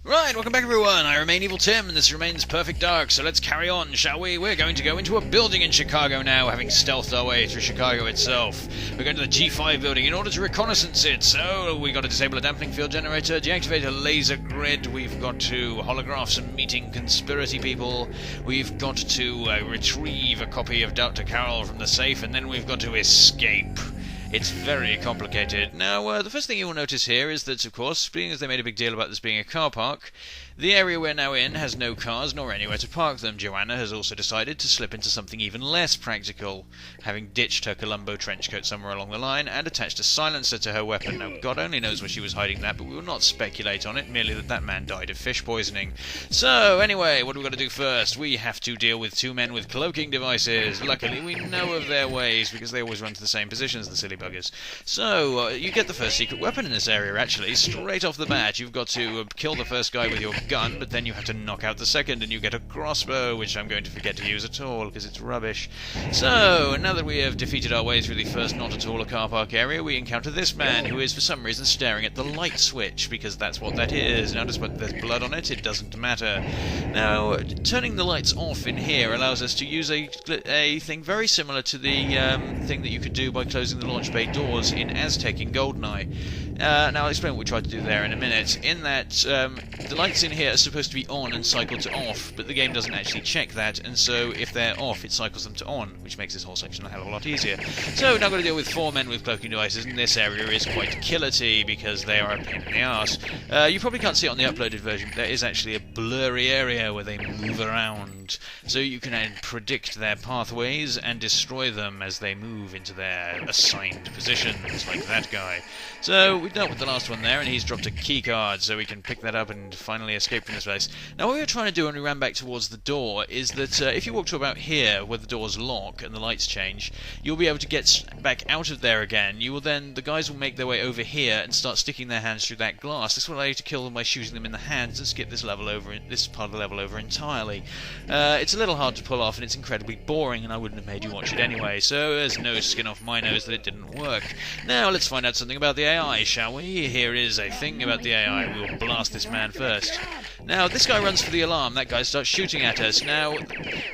Right, welcome back everyone. I remain Evil Tim, and this remains Perfect Dark, so let's carry on, shall we? We're going to go into a building in Chicago now, having stealthed our way through Chicago itself. We're going to the G5 building in order to reconnaissance it, so we've got to disable a dampening field generator, deactivate a laser grid, we've got to holograph some meeting conspiracy people, we've got to retrieve a copy of Dr. Carroll from the safe, and then we've got to escape. It's very complicated. Now, the first thing you will notice here is that, of course, being as they made a big deal about this being a car park, the area we're now in has no cars nor anywhere to park them. Joanna has also decided to slip into something even less practical, having ditched her Columbo trenchcoat somewhere along the line and attached a silencer to her weapon. Now, God only knows where she was hiding that, but we will not speculate on it, merely that that man died of fish poisoning. So, anyway, what do we got to do first? We have to deal with two men with cloaking devices. Luckily, we know of their ways, because they always run to the same positions, the silly buggers. So, you get the first secret weapon in this area, actually. Straight off the bat, you've got to kill the first guy with your gun, but then you have to knock out the second, and you get a crossbow, which I'm going to forget to use at all, because it's rubbish. So, now that we have defeated our way through the first not at all a car park area, we encounter this man, who is for some reason staring at the light switch, because that's what that is. Now, despite there's blood on it, it doesn't matter. Now, turning the lights off in here allows us to use a thing very similar to the thing that you could do by closing the launch bay doors in Aztec in GoldenEye. Now I'll explain what we tried to do there in a minute. In that, the lights in here are supposed to be on and cycle to off, but the game doesn't actually check that, and so if they're off, it cycles them to on, which makes this whole section a hell of a lot easier. So now I've got to deal with four men with cloaking devices, and this area is quite killity, because they are a pain in the arse. You probably can't see it on the uploaded version, but there is actually a blurry area where they move around, so you can predict their pathways and destroy them as they move into their assigned positions, like that guy. So we've dealt with the last one there, and he's dropped a key card, so we can pick that up and finally escape from this place. Now what we were trying to do when we ran back towards the door is that if you walk to about here, where the doors lock and the lights change, you'll be able to get back out of there again. The guys will make their way over here and start sticking their hands through that glass. This will allow you to kill them by shooting them in the hands and skip this part of the level over entirely. It's a little hard to pull off, and it's incredibly boring, and I wouldn't have made you watch it anyway, so there's no skin off my nose that it didn't work. Now let's find out something about the AI, shall we? Here is a thing about the AI. We'll blast this man first. Now, this guy runs for the alarm. That guy starts shooting at us. Now,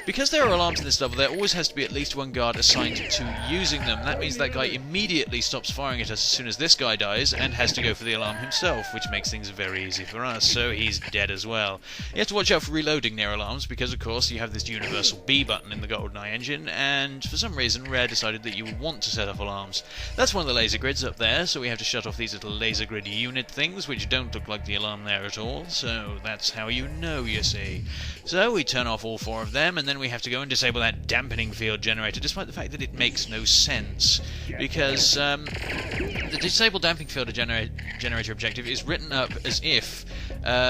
because there are alarms in this level, there always has to be at least one guard assigned to using them. That means that guy immediately stops firing at us as soon as this guy dies and has to go for the alarm himself, which makes things very easy for us, so he's dead as well. You have to watch out for reloading near alarms, because of course you have this universal B button in the GoldenEye engine, and for some reason Rare decided that you would want to set off alarms. That's one of the laser grids up there, so we have to shut off these little laser grid unit things, which don't look like the alarm there at all, so that's how you know, you see. So we turn off all four of them, and then we have to go and disable that dampening field generator, despite the fact that it makes no sense, because the disable damping field generator objective is written up as if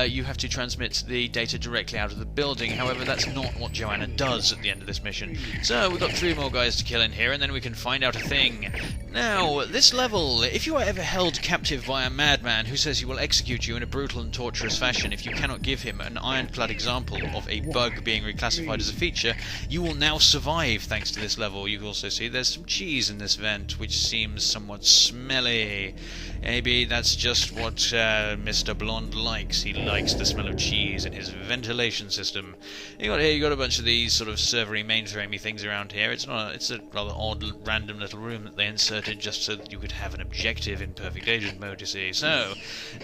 you have to transmit the data directly out of the building. However, that's not what Joanna does at the end of this mission. So we've got 3 more guys to kill in here, and then we can find out a thing. Now, this level, if you are ever held captive by a madman who says he will execute you in a brutal and torturous fashion if you cannot give him an ironclad example of a bug being reclassified as a feature, you will now survive thanks to this level. You can also see there's some cheese in this vent, which seems somewhat smelly. Maybe that's just what Mr. Blonde likes. He likes the smell of cheese in his ventilation system. You got a bunch of these sort of servery mainframey things around here. It's a rather odd, random little room that they inserted just so that you could have an objective in Perfect Agent mode, you see. So,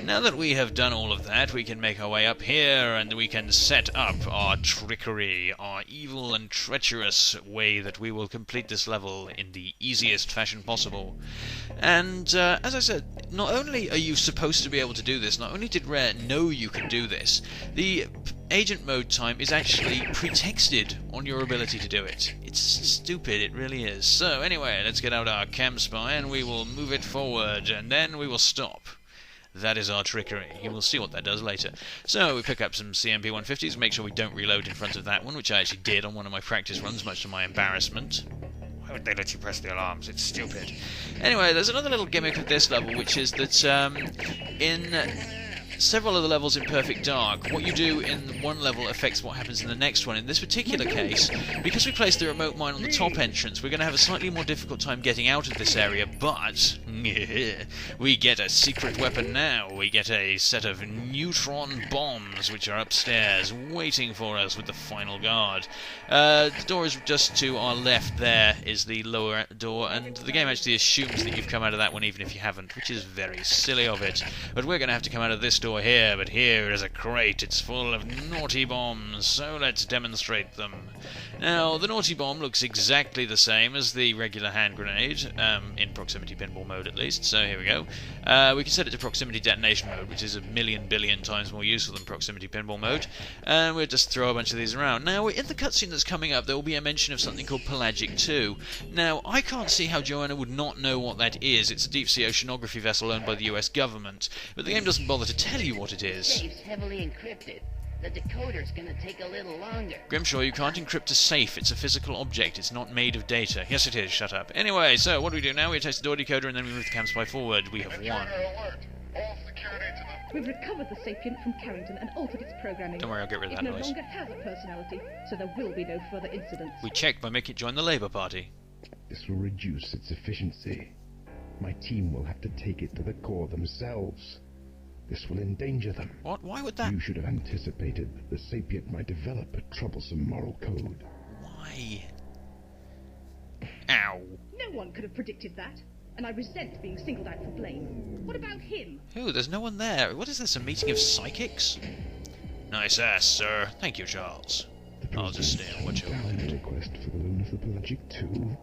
now that we have done all of that, we can make our way up here, and we can set up our trickery, our evil and treacherous way that we will complete this level in the easiest fashion possible. And, as I said, not only are you supposed to be able to do this, not only did Rare know you could do this, the agent mode time is actually pretexted on your ability to do it. It's stupid, it really is. So anyway, let's get out our cam spy and we will move it forward, and then we will stop. That is our trickery. You will see what that does later. So we pick up some CMP 150s, make sure we don't reload in front of that one, which I actually did on one of my practice runs, much to my embarrassment. Why would they let you press the alarms? It's stupid. Anyway, there's another little gimmick with this level, which is that several of the levels in Perfect Dark, what you do in one level affects what happens in the next one. In this particular case, because we placed the remote mine on the top entrance, we're going to have a slightly more difficult time getting out of this area, but we get a secret weapon now. We get a set of neutron bombs, which are upstairs, waiting for us with the final guard. The door is just to our left. There is the lower door, and the game actually assumes that you've come out of that one even if you haven't, which is very silly of it. But we're going to have to come out of this door here, but here is a crate. It's full of naughty bombs, so let's demonstrate them. Now, the naughty bomb looks exactly the same as the regular hand grenade, in proximity pinball mode at least, so here we go. We can set it to proximity detonation mode, which is a million billion times more useful than proximity pinball mode, and we'll just throw a bunch of these around. Now, in the cutscene that's coming up, there will be a mention of something called Pelagic 2. Now, I can't see how Joanna would not know what that is. It's a deep-sea oceanography vessel owned by the US government, but the game doesn't bother to tell you what it is. Safe's heavily encrypted. The decoder's gonna take a little longer. Grimshaw, you can't encrypt a safe. It's a physical object. It's not made of data. Yes, it is. Shut up. Anyway, so what do we do now? We attach the door decoder and then we move the cam spy forward. We have won. We've recovered the sapient from Carrington and altered its programming. Don't worry, I'll get rid of that It no noise. longer has a personality, so there will be no further incidents. We checked by making it join the Labour Party. This will reduce its efficiency. My team will have to take it to the core themselves. This will endanger them. What? Why would that? You should have anticipated that the sapient might develop a troublesome moral code. Why? Ow. No one could have predicted that, and I resent being singled out for blame. What about him? Who? There's no one there. What is this, a meeting of psychics? Nice ass, sir. Thank you, Charles. I'll just stay and watch over Valid it. request for the loan of the Pelagic 2.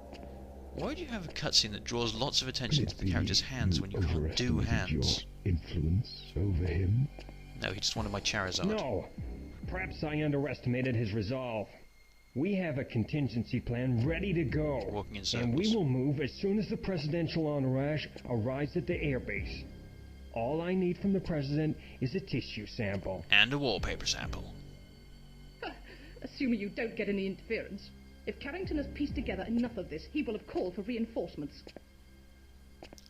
Why do you have a cutscene that draws lots of attention Could to it the be character's hands when you can't do overestimated hands? your influence over him? No, he just wanted my Charizard. No. Perhaps I underestimated his resolve. We have a contingency plan ready to go. Walking in And we circles. will move as soon as the presidential entourage arrives at the airbase. All I need from the president is a tissue sample. And a wallpaper sample. Assuming you don't get any interference. If Carrington has pieced together enough of this, he will have called for reinforcements.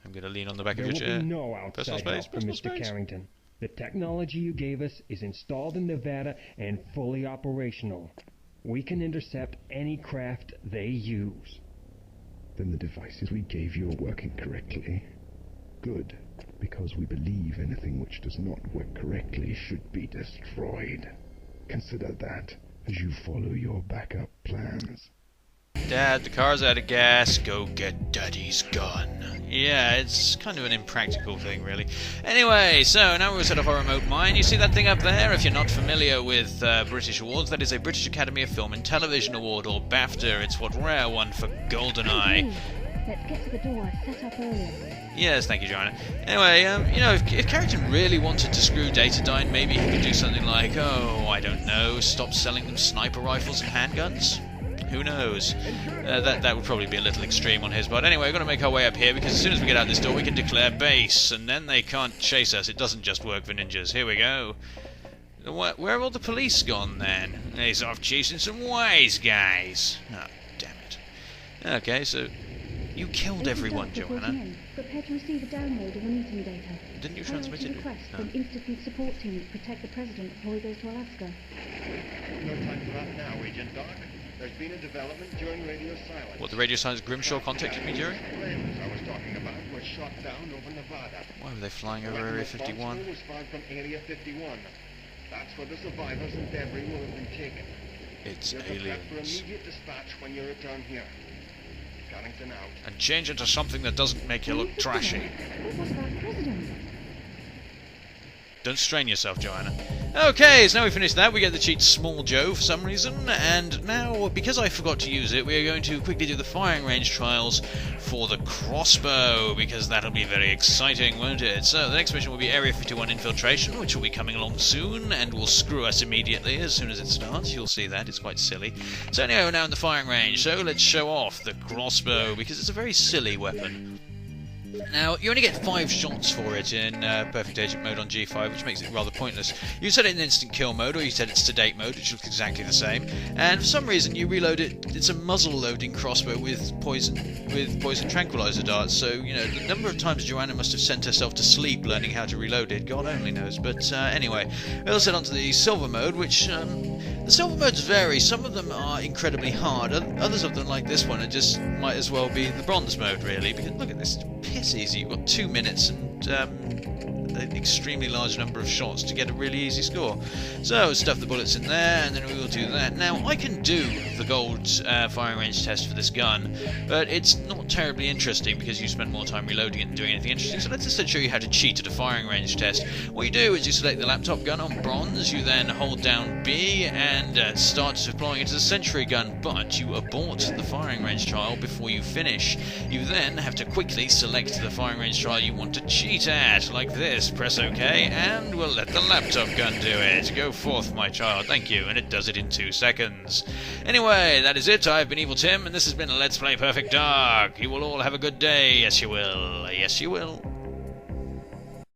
I'm going to lean on the back There of will your chair. be no Personal outside space, help from personal Mr. space. Carrington. The technology you gave us is installed in Nevada and fully operational. We can intercept any craft they use. Then the devices we gave you are working correctly. Good, because we believe anything which does not work correctly should be destroyed. Consider that as you follow your backup plans. Dad, the car's out of gas. Go get Daddy's gun. Yeah, it's kind of an impractical thing, really. Anyway, so now we'll set off our remote mine. You see that thing up there? If you're not familiar with British awards, that is a British Academy of Film and Television Award, or BAFTA. It's what Rare won for GoldenEye. Let's get to the door I set up earlier. Yes, thank you, Joanna. Anyway, you know, if Carrington really wanted to screw Datadyne, maybe he could do something like, oh, I don't know, stop selling them sniper rifles and handguns? Who knows? That would probably be a little extreme on his part. Anyway, we're going to make our way up here, because as soon as we get out this door, we can declare base, and then they can't chase us. It doesn't just work for ninjas. Here we go. Where have all the police gone, then? He's off chasing some wise guys. Oh, damn it. Okay, so you killed everyone, Joanna. Prepare to receive a download of the meeting data. Didn't you transmit it? Request No. for an institute support team to protect the president before he goes to Alaska. No time for that now, Agent Doc. There's been a development during radio silence. What, the radio silence Grimshaw contacted me during? Planes I was talking about were shot down over Nevada. Why were they flying The over weapon Area responsible 51? was fired from Area 51. That's where the survivors and debris will have been taken. It's You're prepared for aliens. immediate dispatch when you return here. Carrington out. And change it to something that doesn't make you look trashy. But what about the president? Don't strain yourself, Joanna. Okay, so now we finished that, we get the cheat Small Joe for some reason, and now, because I forgot to use it, we are going to quickly do the firing range trials for the crossbow, because that'll be very exciting, won't it? So, the next mission will be Area 51 Infiltration, which will be coming along soon, and will screw us immediately as soon as it starts. You'll see that, it's quite silly. So anyway, we're now in the firing range, so let's show off the crossbow, because it's a very silly weapon. Now, you only get 5 shots for it in Perfect Agent mode on G5, which makes it rather pointless. You set it in instant kill mode, or you set it to date mode, which looks exactly the same, and for some reason you reload it. It's a muzzle loading crossbow with poison tranquilizer darts, so, you know, the number of times Joanna must have sent herself to sleep learning how to reload it, God only knows. But anyway, we'll set onto the silver mode, which, the silver modes vary. Some of them are incredibly hard, others of them, like this one, might as well be the bronze mode, really, because look at this, it's piss easy. You've got 2 minutes and an extremely large number of shots to get a really easy score. So stuff the bullets in there, and then we will do that. Now, I can do the gold firing range test for this gun, but it's not terribly interesting because you spend more time reloading it than doing anything interesting. So let's instead show you how to cheat at a firing range test. What you do is you select the laptop gun on bronze, you then hold down B and start deploying it to the sentry gun, but you abort the firing range trial before you finish. You then have to quickly select the firing range trial you want to cheat at, like this. Press OK, and we'll let the laptop gun do it. Go forth, my child, thank you, and it does it in 2 seconds. Anyway, that is it. I've been Evil Tim, and this has been Let's Play Perfect Dark. You will all have a good day. Yes, you will. Yes, you will.